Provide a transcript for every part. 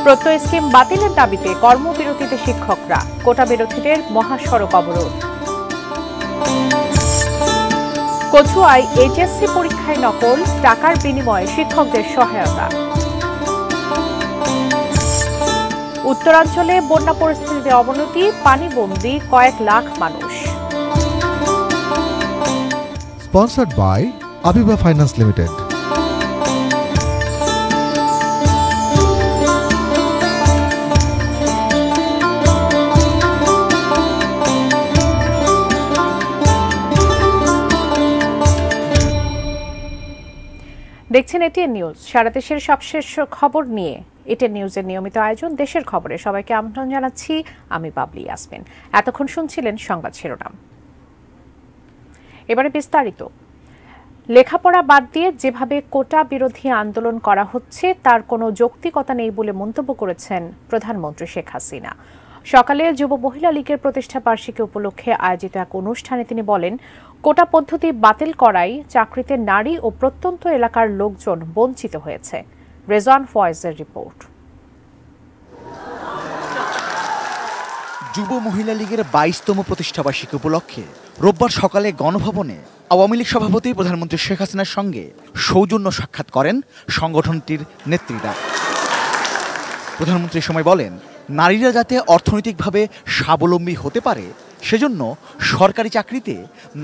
প্রত্যয় স্কিম বাতিলের দাবিতে কর্মবিরতিতে শিক্ষকরা, কোটা বিরোধীদের মহাসড়ক অবরোধ। কচুয়ায় এইচএসসি পরীক্ষায় নকল, টাকার বিনিময়ে শিক্ষকদের সহায়তা। উত্তরাঞ্চলে বন্যা পরিস্থিতিতে অবনতি, পানিবন্দী কয়েক লাখ মানুষ। Sponsored by Abiba Finance Limited. দেখছেন এটিএন নিউজ। সারা দেশের সবশেষ খবর নিয়ে এটিএন নিউজের নিয়মিত আয়োজন দেশের খবরে সবাইকে আমন্ত্রণ জানাচ্ছি। আমি বাবলি ইয়াসমিন। এতক্ষণ শুনছিলেন সংবাদ শিরোনাম, এবারে বিস্তারিত। লেখাপড়া বাদ দিয়ে যেভাবে কোটা বিরোধী আন্দোলন করা হচ্ছে তার কোনো যৌক্তিকতা নেই বলে মন্তব্য করেছেন প্রধানমন্ত্রী শেখ হাসিনা। সকালে যুব মহিলা লীগের প্রতিষ্ঠা বার্ষিকী উপলক্ষে আয়োজিত এক অনুষ্ঠানে তিনি বলেন, কোটা পদ্ধতি বাতিল করায় চাকরিতে নারী ও প্রত্যন্ত এলাকার লোকজন বঞ্চিত হয়েছে। রেজওয়ান ফয়েজের রিপোর্ট। যুব মহিলা লীগের 22তম প্রতিষ্ঠাবার্ষিকী উপলক্ষে রোববার সকালে গণভবনে আওয়ামী লীগ সভাপতি প্রধানমন্ত্রী শেখ হাসিনার সঙ্গে সৌজন্য সাক্ষাৎ করেন সংগঠনটির নেত্রীরা। প্রধানমন্ত্রী সময় বলেন, নারীরা যাতে অর্থনৈতিকভাবে স্বাবলম্বী হতে পারে সেজন্য সরকারি চাকরিতে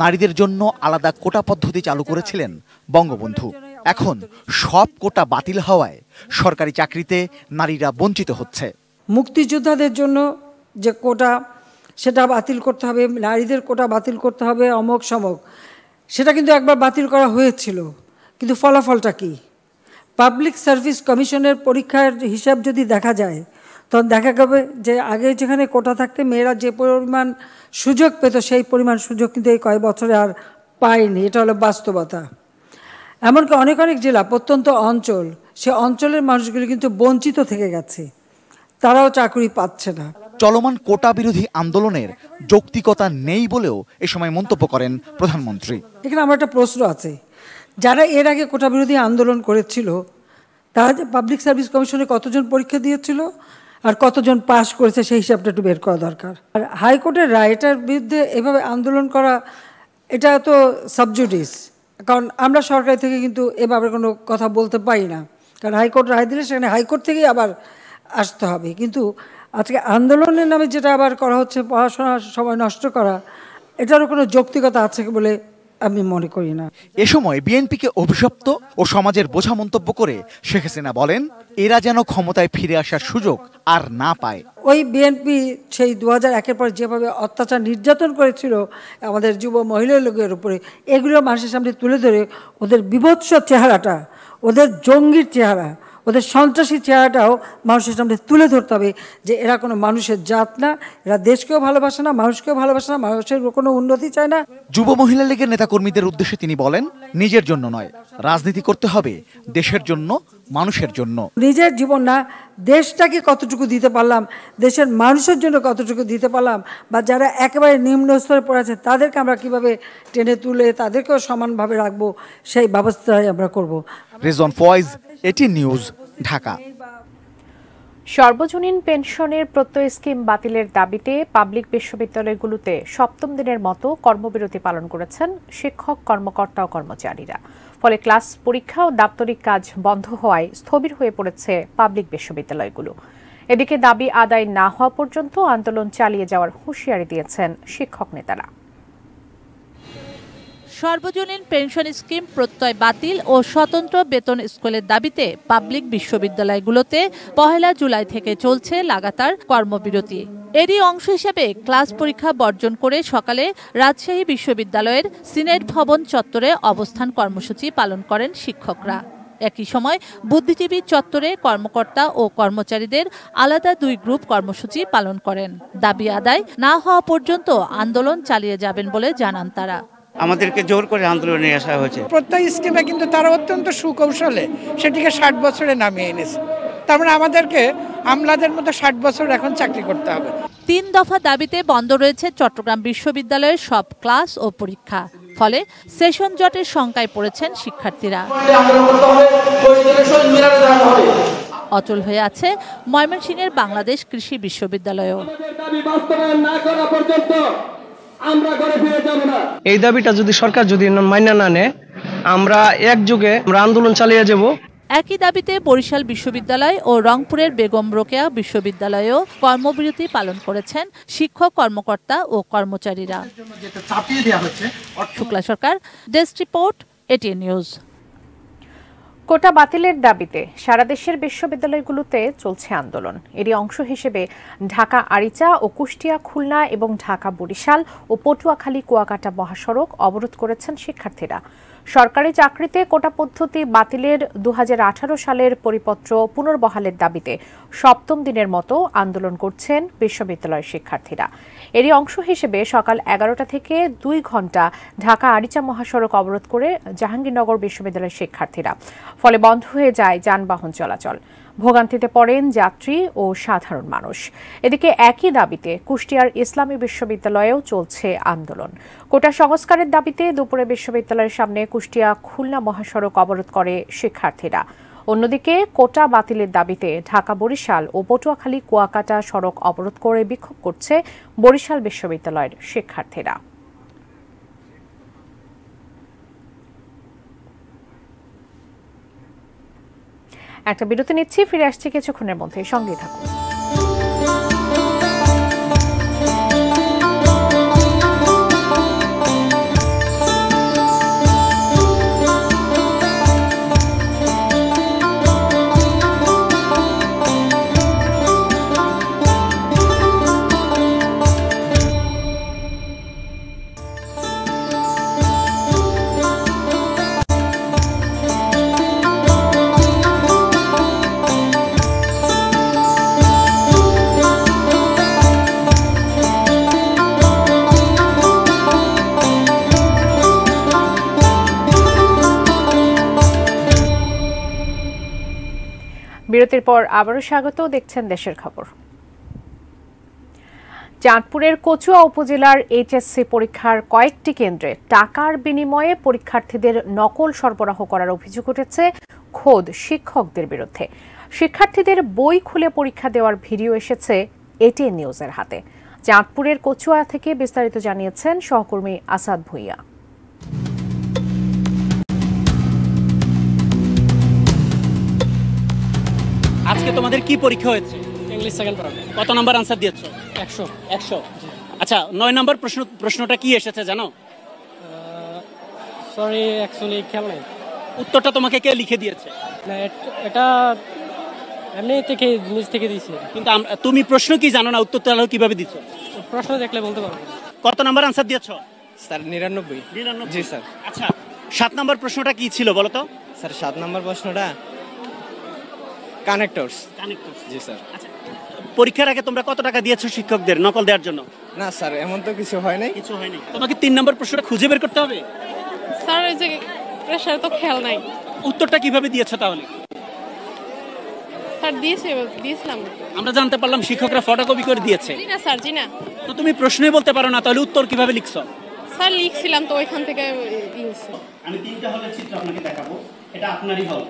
নারীদের জন্য আলাদা কোটা পদ্ধতি চালু করেছিলেন বঙ্গবন্ধু। এখন সব কোটা বাতিল হওয়ায় সরকারি চাকরিতে নারীরা বঞ্চিত হচ্ছে। মুক্তিযোদ্ধাদের জন্য যে কোটা সেটা বাতিল করতে হবে, নারীদের কোটা বাতিল করতে হবে, অমক সমক, সেটা কিন্তু একবার বাতিল করা হয়েছিল, কিন্তু ফলাফলটা কি? পাবলিক সার্ভিস কমিশনের পরীক্ষার হিসাব যদি দেখা যায় তখন দেখা যাবে যে আগে যেখানে কোটা থাকতে মেয়েরা যে পরিমাণ সুযোগ পেত সেই পরিমাণ সুযোগ কিন্তু এই কয়েক বছরে আর পায়নি। এটা হলো বাস্তবতা। এমনকি অনেক অনেক জেলা, প্রত্যন্ত অঞ্চল, সে অঞ্চলের মানুষগুলি কিন্তু বঞ্চিত থেকে গেছে, তারাও চাকরি পাচ্ছে না। চলমান কোটা বিরোধী আন্দোলনের যৌক্তিকতা নেই বলেও এ সময় মন্তব্য করেন প্রধানমন্ত্রী। এখানে আমার একটা প্রশ্ন আছে, যারা এর আগে কোটা বিরোধী আন্দোলন করেছিল তারা পাবলিক সার্ভিস কমিশনে কতজন পরীক্ষা দিয়েছিল আর কতজন পাস করেছে সেই হিসাবটা একটু বের করা দরকার। আর হাইকোর্টের রায়, এটার বিরুদ্ধে এভাবে আন্দোলন করা এটা তো সাবজুডিস, কারণ আমরা সরকার থেকে কিন্তু এভাবে কোনো কথা বলতে পারি না, কারণ হাইকোর্ট রায় দিলে সেখানে হাইকোর্ট থেকেই আবার আসতে হবে। কিন্তু আজকে আন্দোলনের নামে যেটা আবার করা হচ্ছে, পড়াশোনার সময় নষ্ট করা, এটারও কোনো যৌক্তিকতা আছে বলে আমি মনে করি না। এ সময় বিএনপিকে অভিশপ্ত ও সমাজের বোঝা মন্তব্য করে শেখ হাসিনা বলেন, এরা যেন ক্ষমতায় ফিরে আসার সুযোগ আর না পায়। ওই বিএনপি সেই 2001-এর পর যেভাবে অত্যাচার নির্যাতন করেছিল আমাদের যুব মহিলা লোকের উপরে, এগুলো মানুষের সামনে তুলে ধরে ওদের বিভৎস চেহারাটা, ওদের জঙ্গির চেহারা, ওদের সন্ত্রাসী চেহারাটাও মানুষের সামনে তুলে ধরতে হবে যে এরা কোনো মানুষের জাত না, এরা দেশকেও ভালোবাসে না, মানুষকেও ভালোবাসে না, মানুষের কোনো উন্নতি চায় না। যুব মহিলা লীগের নেতাকর্মীদের উদ্দেশ্যে তিনি বলেন, নিজের জন্য নয়, রাজনীতি করতে হবে দেশের জন্য, মানুষের জন্য। নিজের জীবন না, দেশটাকে কতটুকু দিতে পারলাম, দেশের মানুষের জন্য কতটুকু দিতে পারলাম, বা যারা একেবারে নিম্ন স্তরে পড়ে আছে তাদেরকে আমরা কিভাবে টেনে তুলে তাদেরকেও সমানভাবে রাখবো, সেই ব্যবস্থাই আমরা করব। Rezwan Faiz, ATN news, Dhaka. সর্বজনীন পেনশনের প্রত্যয় স্কিম বাতিলের দাবিতে পাবলিক বিশ্ববিদ্যালয়গুলোতে সপ্তম দিনের মতো কর্মবিরতি পালন করেছেন শিক্ষক, কর্মকর্তা ও কর্মচারীরা। ফলে ক্লাস, পরীক্ষা ও দাপ্তরিক কাজ বন্ধ হওয়ায় স্থবির হয়ে পড়েছে পাবলিক বিশ্ববিদ্যালয়গুলো। এদিকে দাবি আদায় না হওয়া পর্যন্ত আন্দোলন চালিয়ে যাওয়ার হুঁশিয়ারি দিয়েছেন শিক্ষক নেতারা। সর্বজনীন পেনশন স্কিম প্রত্যয় বাতিল ও স্বতন্ত্র বেতন স্কেলের দাবিতে পাবলিক বিশ্ববিদ্যালয়গুলোতে 1 জুলাই থেকে চলছে লাগাতার কর্মবিরতি। এরই অংশ হিসেবে ক্লাস পরীক্ষা বর্জন করে সকালে রাজশাহী বিশ্ববিদ্যালয়ের সিনেট ভবন চত্বরে অবস্থান কর্মসূচি পালন করেন শিক্ষকরা। একই সময় বুদ্ধিজীবী চত্বরে কর্মকর্তা ও কর্মচারীদের আলাদা 2 গ্রুপ কর্মসূচি পালন করেন। দাবি আদায় না হওয়া পর্যন্ত আন্দোলন চালিয়ে যাবেন বলে জানান তারা। আমাদেরকে জোর করে আন্দোলনে আসা হয়েছে। প্রত্যয় স্কিমে কিন্তু তারা অত্যন্ত সুকৌশলে সেটিকে 60 বছরে নামিয়ে এনেছে। তার মানে আমাদেরকে আমলাদের মতো 60 বছর এখন চাকরি করতে হবে। 3 দফা দাবিতে বন্ধ রয়েছে চট্টগ্রাম বিশ্ববিদ্যালয়ের সব ক্লাস ও পরীক্ষা। ফলে সেশন জটের শঙ্কায় পড়েছেন শিক্ষার্থীরা। অচল হয়ে আছে ময়মনসিংহের বাংলাদেশ কৃষি বিশ্ববিদ্যালয়ও। এই দাবিটা যদি সরকার যদি মাইনা না নেয়, আমরা একযোগে আন্দোলন চালিয়ে যাব। একই দাবিতে বরিশাল বিশ্ববিদ্যালয় ও রংপুরের বেগম রোকেয়া বিশ্ববিদ্যালয়েও কর্মবিরতি পালন করেছেন শিক্ষক, কর্মকর্তা ও কর্মচারীরা। শুক্লা সরকার, ডেস্ক রিপোর্ট, এটিএন নিউজ। কোটা বাতিলের দাবিতে সারা দেশের বিশ্ববিদ্যালয়গুলোতে চলছে আন্দোলন। এরই অংশ হিসেবে ঢাকা আরিচা ও কুষ্টিয়া, খুলনা এবং ঢাকা বরিশাল ও পটুয়াখালী কুয়াকাটা মহাসড়ক অবরোধ করেছেন শিক্ষার্থীরা। সরকারি চাকরিতে কোটা পদ্ধতি বাতিলের 2018 সালের পরিপত্র পুনর্বহালের দাবিতে সপ্তম দিনের মতো আন্দোলন করছেন বিশ্ববিদ্যালয়ের শিক্ষার্থীরা। এরই অংশ হিসেবে সকাল 11টা থেকে 2 ঘণ্টা ঢাকা আরিচা মহাসড়ক অবরোধ করে জাহাঙ্গীরনগর বিশ্ববিদ্যালয়ের শিক্ষার্থীরা। ফলে বন্ধ হয়ে যায় যানবাহন চলাচল। ভোগান্তিতে পড়েন যাত্রী ও সাধারণ মানুষ। এদিকে একই দাবিতে কুষ্টিয়ার ইসলামী বিশ্ববিদ্যালয়েও চলছে আন্দোলন। কোটা সংস্কারের দাবিতে দুপুরে বিশ্ববিদ্যালয়ের সামনে কুষ্টিয়া খুলনা মহাসড়ক অবরোধ করে শিক্ষার্থীরা। অন্যদিকে কোটা বাতিলের দাবিতে ঢাকা বরিশাল ও পটুয়াখালী কুয়াকাটা সড়ক অবরোধ করে বিক্ষোভ করছে বরিশাল বিশ্ববিদ্যালয়ের শিক্ষার্থীরা। একটা বিরতি নিচ্ছি, ফিরে আসছি কিছুক্ষণের মধ্যে, সঙ্গে থাকুন। বিরতির পর আবারও স্বাগত, দেখছেন দেশের খবর। চাঁদপুরের কচুয়া উপজেলার এইচএসসি পরীক্ষার কয়েকটি কেন্দ্রে টাকার বিনিময়ে পরীক্ষার্থীদের নকল সরবরাহ করার অভিযোগ উঠেছে খোদ শিক্ষকদের বিরুদ্ধে। শিক্ষার্থীদের বই খুলে পরীক্ষা দেওয়ার ভিডিও এসেছে এটিএন নিউজের হাতে। চাঁদপুরের কচুয়া থেকে বিস্তারিত জানিয়েছেন সহকর্মী আসাদ ভুইয়া। আজকে তোমাদের কি পরীক্ষা হয়েছে? English second part. কত নাম্বার আনসার দিয়েছো? 100। আচ্ছা, 9 নাম্বার প্রশ্নটা কি এসেছে জানো? সরি, অ্যাকচুয়ালি খেয়াল নাই। উত্তরটা তোমাকে কে লিখে দিয়েছে? না, এটা এমনি থেকে নিজ থেকে দিয়েছি। কিন্তু তুমি প্রশ্ন কি জানো না, উত্তর তাহলে কিভাবে দিচ্ছ? প্রশ্ন দেখলে বলতে পারবো। কত নাম্বার আনসার দিয়েছো? স্যার 99। জি স্যার। আচ্ছা, 7 নাম্বার প্রশ্নটা কি ছিল বলো তো? স্যার 7 নাম্বার প্রশ্নটা কানেক্টরস। জি স্যার। আচ্ছা, পরীক্ষার আগে তোমরা কত টাকা দিয়েছো শিক্ষকদের নকল দেওয়ার জন্য? না স্যার, এমন তো কিছু হয় নাই। কিছু হয়নি। তোমাকে 3 নাম্বার প্রশ্নটা খুঁজে বের করতে হবে। স্যার এই যে প্রেসার তো খেয়াল নাই। উত্তরটা কিভাবে দিয়েছো তাহলে? স্যার দিয়েছিলাম। আমরা জানতে পারলাম শিক্ষকরা ফটোকপি করে দিয়েছে। জি না স্যার, জি না। তো তুমি প্রশ্নই বলতে পারো না, তাহলে উত্তর কিভাবে লিখছো? স্যার লিখছিলাম তো ওইখান থেকে। আমি 3টা হলের চিত্র আপনাকে দেখাবো। এটা আপনারই হল,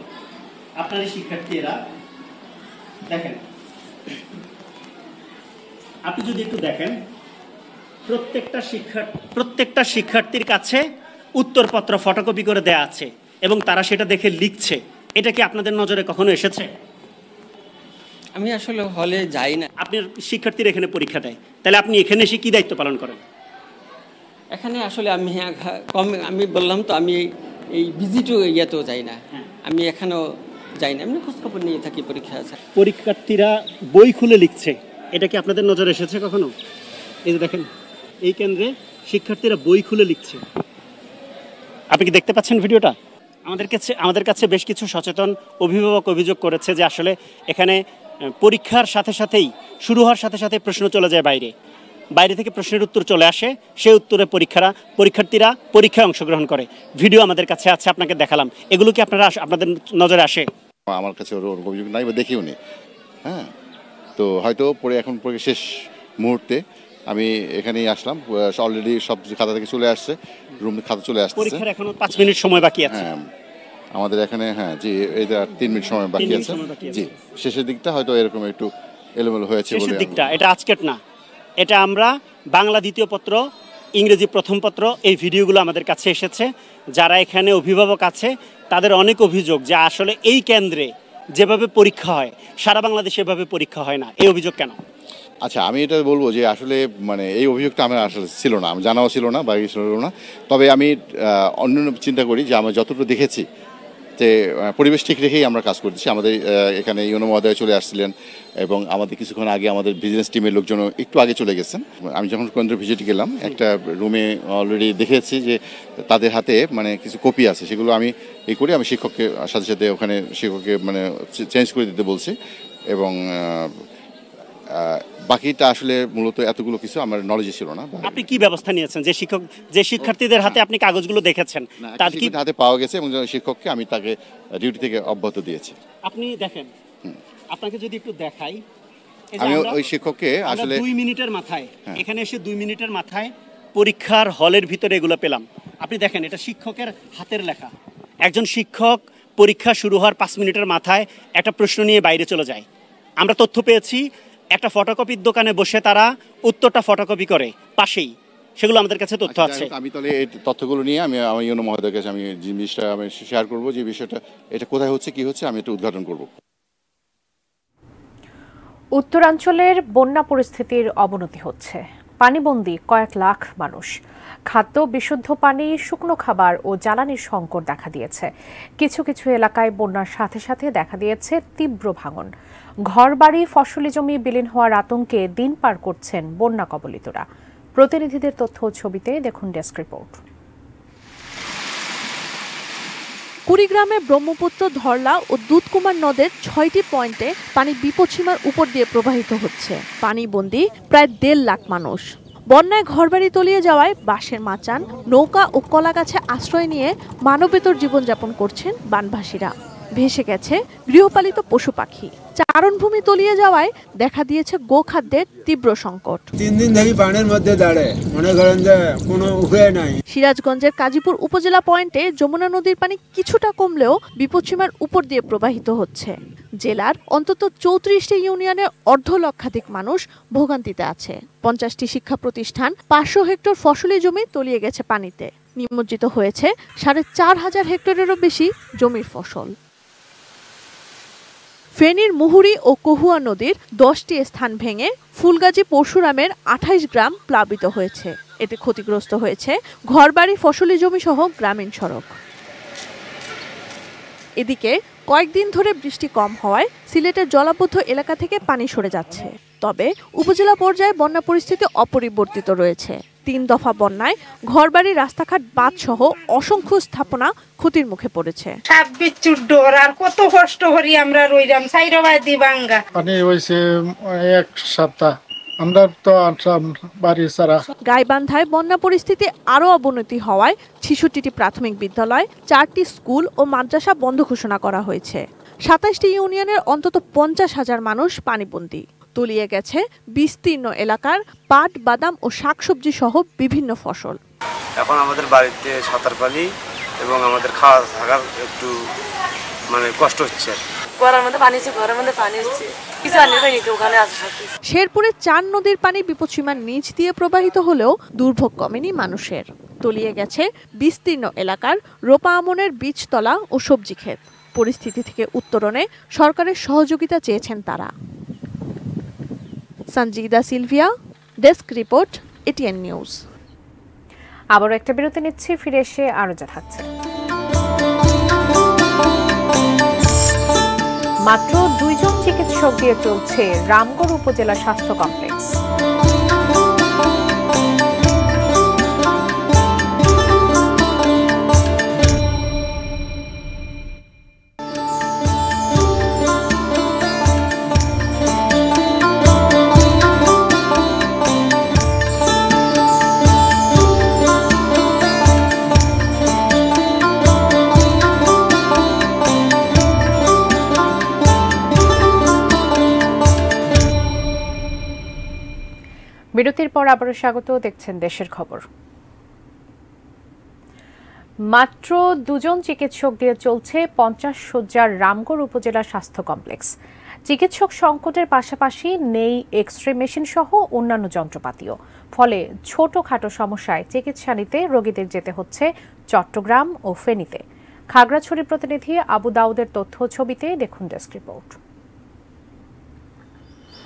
আপনারই শিক্ষার্থীরা দেখেন। আপনি যদি একটু দেখেন, প্রত্যেকটা শিক্ষার্থীর কাছে উত্তরপত্র ফটোকপি করে দেয়া আছে এবং তারা সেটা দেখে লিখছে। এটা কি আপনাদের নজরে কখনো এসেছে? আমি আসলে হলে যাই না। আপনার শিক্ষার্থীরা এখানে পরীক্ষা দেয়, তাহলে আপনি এখানে এসে কি দায়িত্ব পালন করেন? এখানে আসলে আমি বললাম তো, আমি এই ভিজিটও ইয়েতেও যাই না। আমি এখানেও যাই না, এমনি খোঁজখবর নিয়ে থাকি পরীক্ষা আছে। পরীক্ষার্থীরা বই খুলে লিখছে, এটা কি আপনাদের নজরে এসেছে কখনো? এই যে দেখেন, এই কেন্দ্রে শিক্ষার্থীরা বই খুলে লিখছে। আপনি কি দেখতে পাচ্ছেন ভিডিওটা? আমাদের কাছে বেশ কিছু সচেতন অভিভাবক অভিযোগ করেছে যে আসলে এখানে পরীক্ষার সাথে সাথেই শুরু হওয়ার সাথে সাথে প্রশ্ন চলে যায় বাইরে থেকে প্রশ্নের উত্তর চলে আসে, সেই উত্তরে পরীক্ষার্থীরা পরীক্ষায় অংশগ্রহণ করে। ভিডিও আমাদের কাছে আছে, আপনাকে দেখালাম। এগুলো কি আপনাদের নজরে আসে? আমার কাছে ওর অভিযোগ নাই বা দেখিও নি। হ্যাঁ, তো হয়তো এখন পরীক্ষা শেষ মুহূর্তে আমি এখানেই আসলাম। অলরেডি সব খাতা থেকে চলে আসছে, রুম খাতা চলে আসছে। পরীক্ষার এখনো 5 মিনিট সময় বাকি আছে। হ্যাঁ, আমাদের এখানে হ্যাঁ জি এটা 3 মিনিট সময় বাকি আছে জি শেষের দিকটা হয়তো এরকম একটু এলোমেলো হয়েছে বলে শেষের দিকটা এটা আজকের না, এটা আমরা বাংলা দ্বিতীয় পত্র, ইংরেজি প্রথম পত্র, এই ভিডিওগুলো আমাদের কাছে এসেছে। যারা এখানে অভিভাবক আছে তাদের অনেক অভিযোগ যে আসলে এই কেন্দ্রে যেভাবে পরীক্ষা হয় সারা বাংলাদেশে এভাবে পরীক্ষা হয় না। এই অভিযোগ কেন? আচ্ছা আমি এটা বলবো যে আসলে মানে এই অভিযোগটা আমার আসলে ছিল না, আমি জানাও ছিল না বা ছিল না। তবে আমি অন্য চিন্তা করি যে আমরা যতটুকু দেখেছি যে পরিবেশ ঠিক রেখেই আমরা কাজ করতেছি। আমাদের এখানে ইউনো মহোদয় চলে আসছিলেন এবং আমাদের কিছুক্ষণ আগে আমাদের বিজনেস টিমের লোকজন একটু আগে চলে গেছেন। আমি যখন কেন্দ্র ভিজিটে গেলাম একটা রুমে অলরেডি দেখেছি যে তাদের হাতে মানে কিছু কপি আছে, সেগুলো আমি এই করি আমি শিক্ষককে সাথে সাথে ওখানে শিক্ষককে মানে চেঞ্জ করে দিতে বলছি এবং বাকিটা আসলে মূলত এতগুলো কিছু আমার নলেজে ছিল না। আপনি কি ব্যবস্থা নিয়েছেন যে শিক্ষার্থীদের হাতে আপনি কাগজগুলো দেখেছেন তাদের কি হাতে পাওয়া গেছে এবং শিক্ষককে আমি তাকে ডিউটি থেকে অব্যাহত দিয়েছি। আপনি দেখেন, আপনাকে যদি একটু দেখাই, আমি ওই শিক্ষককে আসলে 2 মিনিটের মাথায় এখানে এসে 2 মিনিটের মাথায় পরীক্ষার হলের ভিতরে এগুলো পেলাম। আপনি দেখেন এটা শিক্ষকের হাতের লেখা। একজন শিক্ষক পরীক্ষা শুরু হওয়ার 5 মিনিটের মাথায় একটা প্রশ্ন নিয়ে বাইরে চলে যায়। আমরা তথ্য পেয়েছি একটা ফটোকপির দোকানে বসে তারা উত্তরটা ফটোকপি করে পাশেই, সেগুলো আমাদের কাছে তথ্য আছে। আমি তাহলে এই তথ্যগুলো নিয়ে আমি আমার ইউনো মহোদয়ের কাছে আমি জিনিসটা আমি শেয়ার করবো যে বিষয়টা এটা কোথায় হচ্ছে কি হচ্ছে আমি এটা উদ্ঘাটন করব। উত্তরাঞ্চলের বন্যা পরিস্থিতির অবনতি হচ্ছে, পানিবন্দী কয়েক লাখ মানুষ। খাদ্য, বিশুদ্ধ পানি, শুকনো খাবার ও জ্বালানির সংকট দেখা দিয়েছে। কিছু কিছু এলাকায় বন্যার সাথে সাথে দেখা দিয়েছে তীব্র ভাঙন। ঘরবাড়ি, ফসলি জমি বিলীন হওয়ার আতঙ্কে দিন পার করছেন বন্যা কবলিতরা। প্রতিনিধিদের তথ্য ও ছবিতে দেখুন ডেস্ক রিপোর্ট। কুড়িগ্রামে ব্রহ্মপুত্র, ধরলা ও দুধকুমার নদের 6টি পয়েন্টে পানি বিপদসীমার উপর দিয়ে প্রবাহিত হচ্ছে। পানিবন্দী প্রায় 1.5 লাখ মানুষ। বন্যায় ঘরবাড়ি তলিয়ে যাওয়ায় বাঁশের মাচান, নৌকা ও কলাগাছে আশ্রয় নিয়ে মানবেতর জীবনযাপন করছেন বানভাসীরা। ভেসে গেছে গৃহপালিত পশু পাখি। চারণভূমি তলিয়ে যাওয়ায় দেখা দিয়েছে গোখাদ্যের তীব্র সংকট। 3 দিন ধরে পানির মধ্যে দাঁড়ে, মনে করেন যে কোনো উপায় নাই। সিরাজগঞ্জের কাজীপুর উপজেলা পয়েন্টে যমুনা নদীর পানি কিছুটা কমলেও বিপদসীমার উপর দিয়ে প্রবাহিত হচ্ছে। জেলার অন্তত 34টি ইউনিয়নের 1.5 লক্ষাধিক মানুষ ভোগান্তিতে আছে। 50টি শিক্ষা প্রতিষ্ঠান, 500 হেক্টর ফসলি জমি তলিয়ে গেছে পানিতে। নিমজ্জিত হয়েছে 4,500 হেক্টরেরও বেশি জমির ফসল। ফেনীর মুহুরী ও কহুয়া নদীর 10টি স্থান ভেঙে ফুলগাজী পরশুরামের 28 গ্রাম প্লাবিত হয়েছে। এতে ক্ষতিগ্রস্ত হয়েছে ঘরবাড়ি, ফসলি জমি সহ গ্রামীণ সড়ক। এদিকে কয়েকদিন ধরে বৃষ্টি কম হওয়ায় সিলেটের জলাবদ্ধ এলাকা থেকে পানি সরে যাচ্ছে। তবে উপজেলা পর্যায়ে বন্যা পরিস্থিতি অপরিবর্তিত রয়েছে। 3 দফা বন্যায় ঘরবাড়ি, রাস্তাঘাট, বাঁধ সহ অসংখ্য স্থাপনা ক্ষতির মুখে পড়েছে। আর কত কষ্ট করি আমরা রইলাম সাইরবাই দিবাঙ্গা। পানি হইছে 1 সপ্তাহ, আমরা তো বাড়ি ছাড়া। গাইবান্ধায় বন্যা পরিস্থিতি আরও অবনতি হওয়ায় 66টি প্রাথমিক বিদ্যালয়, 4টি স্কুল ও মাদ্রাসা বন্ধ ঘোষণা করা হয়েছে। 27টি ইউনিয়নের অন্তত 50,000 মানুষ পানিবন্দী। তলিয়ে গেছে বিস্তীর্ণ এলাকার পাট, বাদাম ও শাকসবজি সহ বিভিন্ন ফসল। এখন আমাদের বাড়িতে সাঁতার পানি এবং আমাদের খাওয়া থাকার একটু কষ্ট হচ্ছে। শেরপুরে 4 নদীর পানি বিপদসীমার নিচ দিয়ে প্রবাহিত হলেও দুর্ভোগ কমেনি মানুষের। তলিয়ে গেছে বিস্তীর্ণ এলাকার রোপা আমনের বীজতলা ও সবজি ক্ষেত। পরিস্থিতি থেকে উত্তরণে সরকারের সহযোগিতা চেয়েছেন তারা। Sanjida Sylvia, desk report, ATN news. আবারও একটা বিরতি নিচ্ছি, ফিরে এসে আরো যা থাকছে। মাত্র 2 জন চিকিৎসক দিয়ে চলছে রামগড় উপজেলা স্বাস্থ্য কমপ্লেক্স। বিরতির পর আবারও স্বাগত, দেখছেন দেশের খবর। মাত্র 2 জন চিকিৎসক দিয়ে চলছে 50 শয্যার রামগড় উপজেলা স্বাস্থ্য কমপ্লেক্স। চিকিৎসক সংকটের পাশাপাশি নেই এক্স-রে মেশিন সহ অন্যান্য যন্ত্রপাতিও। ফলে ছোটখাটো সমস্যায় চিকিৎসা নিতে রোগীদের যেতে হচ্ছে চট্টগ্রাম ও ফেনীতে। খাগড়াছড়ি প্রতিনিধি আবু দাউদের তথ্য ছবিতে দেখুন ডেস্ক রিপোর্ট।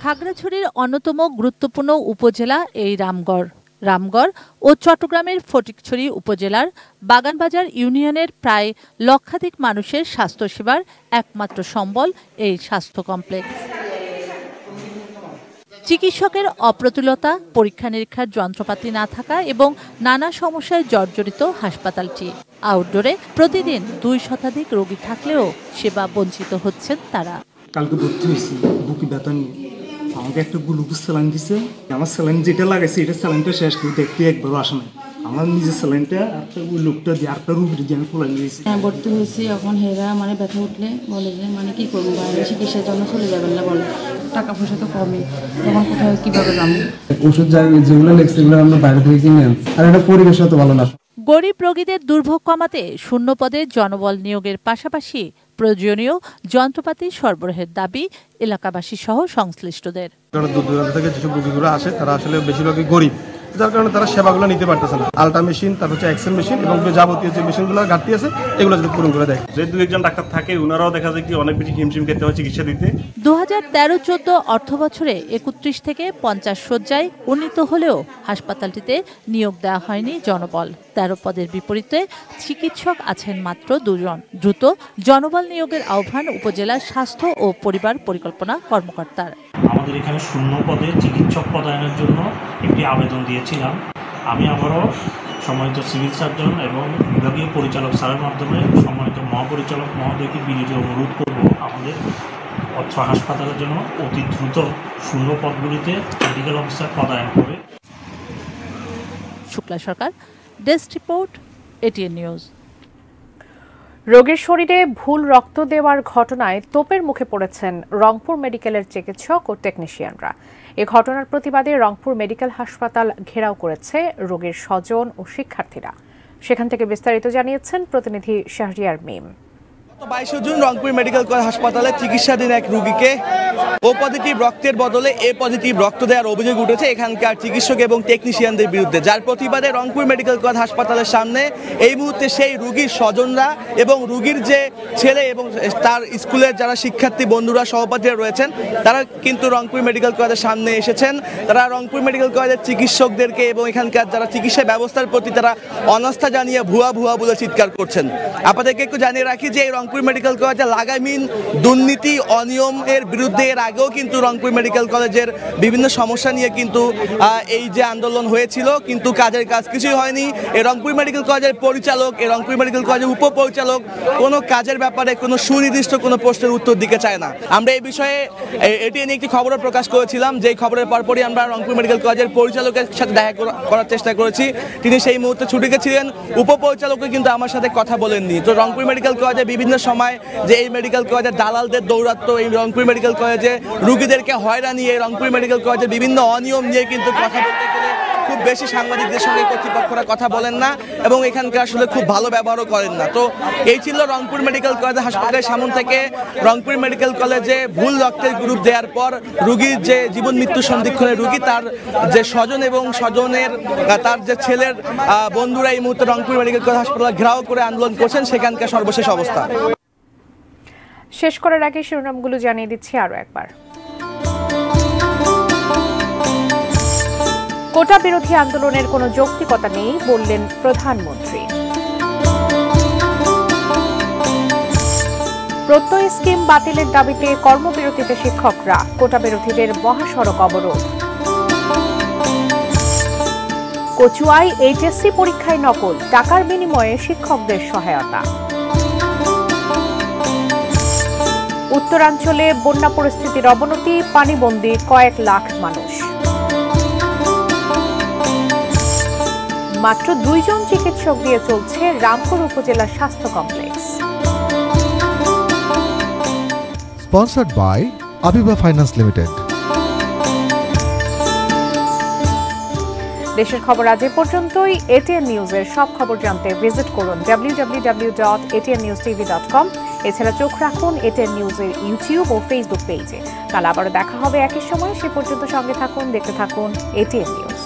খাগড়াছড়ির অন্যতম গুরুত্বপূর্ণ উপজেলা এই রামগড় ও চট্টগ্রামের ফটিকছড়ি উপজেলার বাগানবাজার ইউনিয়নের প্রায় লক্ষাধিক মানুষের স্বাস্থ্যসেবার একমাত্র সম্বল এই স্বাস্থ্য কমপ্লেক্স। চিকিৎসকের অপ্রতুলতা, পরীক্ষা নিরীক্ষার যন্ত্রপাতি না থাকা এবং নানা সমস্যায় জর্জরিত হাসপাতালটি। আউটডোরে প্রতিদিন 2 শতাধিক রোগী থাকলেও সেবা বঞ্চিত হচ্ছেন তারা। কালকে ভর্তি হয়েছি বুকি ব্যথা নিয়ে, আমাকে একটা গ্লুকোজ স্যালাইন দিছে। আমার স্যালাইন যেটা লাগাইছে এটা স্যালাইনটা শেষ করে দেখতে একবারও আসে না। আমার নিজের স্যালাইনটা একটা ওই লোকটা দিয়ে আরেকটা রুগীর দিয়ে আমি খোলা নিয়েছি। ভর্তি হয়েছি, এখন হেরা মানে ব্যথা উঠলে বলে যে মানে কি করবো, বাইরে চিকিৎসার জন্য চলে যাবেন না বলে, টাকা পয়সা তো কমই, তখন কোথায় কীভাবে যাবো। ওষুধ যেগুলো লেগছে এগুলো আমরা বাইরে থেকে কিনে আনছি, আর এটা পরিবেশও তো ভালো না। গরিব রোগীদের দুর্ভোগ কমাতে শূন্য পদে জনবল নিয়োগের পাশাপাশি প্রয়োজনীয় যন্ত্রপাতি সরবরাহের দাবি এলাকাবাসী সহ সংশ্লিষ্টদের। দূর দূরান্ত থেকে যেসব রোগীগুলো আসে তারা আসলে বেশিরভাগই গরিব, যার কারণে তারা সেবাগুলো নিতে পারতেছে না। আলট্রা মেশিন, তারপর হচ্ছে এক্সরে মেশিন এবং যাবতীয় যে মেশিনগুলো ঘাটতি আছে এগুলো যদি পূরণ করে দেয়। যে 2-1 জন ডাক্তার থাকে ওনারাও দেখা যায় কি অনেক বেশি হিমশিম খেতে হয় চিকিৎসা দিতে। 2013-14 অর্থ বছরে 31 থেকে 50 শয্যায় উন্নীত হলেও হাসপাতালটিতে নিয়োগ দেওয়া হয়নি জনবল। 13 পদের বিপরীতে চিকিৎসক আছেন মাত্র 2 জন। দ্রুত জনবল নিয়োগের আহ্বান উপজেলার স্বাস্থ্য ও পরিবার পরিকল্পনা কর্মকর্তার। আমাদের এখানে শূন্য পদে চিকিৎসক পদায়নের জন্য একটি আবেদন দিয়েছিলাম। আমি আবারও সম্মানিত সিভিল সার্জন এবং বিভাগীয় পরিচালক স্যারের মাধ্যমে সম্মানিত মহাপরিচালক মহোদয়কে বিনীত অনুরোধ করব আমাদের অর্থ হাসপাতালের জন্য অতি দ্রুত শূন্য পদগুলিতে মেডিকেল অফিসার পদায়ন করে। শুক্লা সরকার, ডেস্ক রিপোর্ট, এটিএন নিউজ। রোগীর শরীরে ভুল রক্ত দেওয়ার ঘটনায় তোপের মুখে পড়েছেন রংপুর মেডিকেলের চিকিৎসক ও টেকনিশিয়ানরা। এ ঘটনার প্রতিবাদে রংপুর মেডিকেল হাসপাতাল ঘেরাও করেছে রোগীর স্বজন ও শিক্ষার্থীরা। সেখান থেকে বিস্তারিত জানিয়েছেন প্রতিনিধি শাহরিয়ার মিম। 22 জুন রংপুর মেডিকেল কলেজ হাসপাতালে চিকিৎসাধীন এক রোগীকে ও পজিটিভ রক্তের বদলে এ পজিটিভ রক্ত দেওয়ার অভিযোগ উঠেছে এখানকার চিকিৎসক এবং টেকনিশিয়ানদের বিরুদ্ধে, যার প্রতিবাদে রংপুর মেডিকেল কলেজ হাসপাতালের সামনে এই মুহূর্তে সেই রোগীর স্বজনরা এবং রোগীর যে ছেলে এবং তার স্কুলের যারা শিক্ষার্থী বন্ধুরা সহপাঠীরা রয়েছেন তারা কিন্তু রংপুর মেডিকেল কলেজের সামনে এসেছেন। তারা রংপুর মেডিকেল কলেজের চিকিৎসকদেরকে এবং এখানকার যারা চিকিৎসা ব্যবস্থার প্রতি তারা অনাস্থা জানিয়ে ভুয়া বলে চিৎকার করছেন। আপনাদেরকে একটু জানিয়ে রাখি যে রংপুর মেডিকেল কলেজে লাগামহীন দুর্নীতি অনিয়মের বিরুদ্ধে এর আগেও কিন্তু রংপুর মেডিকেল কলেজের বিভিন্ন সমস্যা নিয়ে কিন্তু এই যে আন্দোলন হয়েছিল, কিন্তু কাজের কাজ কিছুই হয়নি। এই রংপুর মেডিকেল কলেজের পরিচালক, এই রংপুর মেডিকেল কলেজের উপপরিচালক কোনো কাজের ব্যাপারে কোনো সুনির্দিষ্ট কোনো প্রশ্নের উত্তর দিতে চায় না। আমরা এই বিষয়ে এটি নিয়ে একটি খবরও প্রকাশ করেছিলাম, যেই খবরের পরপরই আমরা রংপুর মেডিকেল কলেজের পরিচালকের সাথে দেখা করার চেষ্টা করেছি। তিনি সেই মুহূর্তে ছুটে গেছিলেন, উপপরিচালকও কিন্তু আমার সাথে কথা বলেননি। তো রংপুর মেডিকেল কলেজে বিভিন্ন সময় যে এই মেডিকেল কলেজে দালালদের দৌরাত্ম্য, এই রংপুর মেডিকেল কলেজে রোগীদেরকে হয়রানি, এই রংপুর মেডিকেল কলেজে বিভিন্ন অনিয়ম নিয়ে কিন্তু কথা বলতে গেলে খুব বেশি সাংবাদিকদের সঙ্গে কর্তৃপক্ষরা কথা বলেন না এবং এখানকার আসলে খুব ভালো ব্যবহারও করেন না। তো এই ছিল রংপুর মেডিকেল কলেজ হাসপাতালের সামনে থেকে রংপুর মেডিকেল কলেজে ভুল রক্তের গ্রুপ দেওয়ার পর রোগীর যে জীবন মৃত্যু সন্ধিক্ষণের রোগী তার যে স্বজন এবং স্বজনের তার যে ছেলের বন্ধুরা এই মুহূর্তে রংপুর মেডিকেল কলেজ হাসপাতাল ঘেরাও করে আন্দোলন করছেন, সেখানকার সর্বশেষ অবস্থা। শেষ করার আগে শিরোনামগুলো জানিয়ে দিচ্ছি আরো একবার। কোটা বিরোধী আন্দোলনের কোনো যৌক্তিকতা নেই বললেন প্রধানমন্ত্রী। প্রত্যয় স্কিম বাতিলের দাবিতে কর্মবিরতিতে শিক্ষকরা, কোটা বিরোধীদের মহাসড়ক অবরোধ। কচুয়ায় এইচএসসি পরীক্ষায় নকল, টাকার বিনিময়ে শিক্ষকদের সহায়তা। উত্তরাঞ্চলে বন্যা পরিস্থিতির অবনতি, পানিবন্দী কয়েক লাখ মানুষ। মাত্র 2 জন চিকিৎসক দিয়ে চলছে রামগড় উপজেলা স্বাস্থ্য complex. Sponsored by Abiba Finance Limited. দেশের খবর আজ এ পর্যন্তই। এটিএন নিউজের সব খবর জানতে ভিজিট করুন www.atnnewstv.com। এছাড়া চোখ রাখুন এটিএন নিউজের ইউটিউব ও ফেসবুক পেজে। কাল আবারও দেখা হবে একই সময়। সে পর্যন্ত সঙ্গে থাকুন, দেখতে থাকুন এটিএন নিউজ।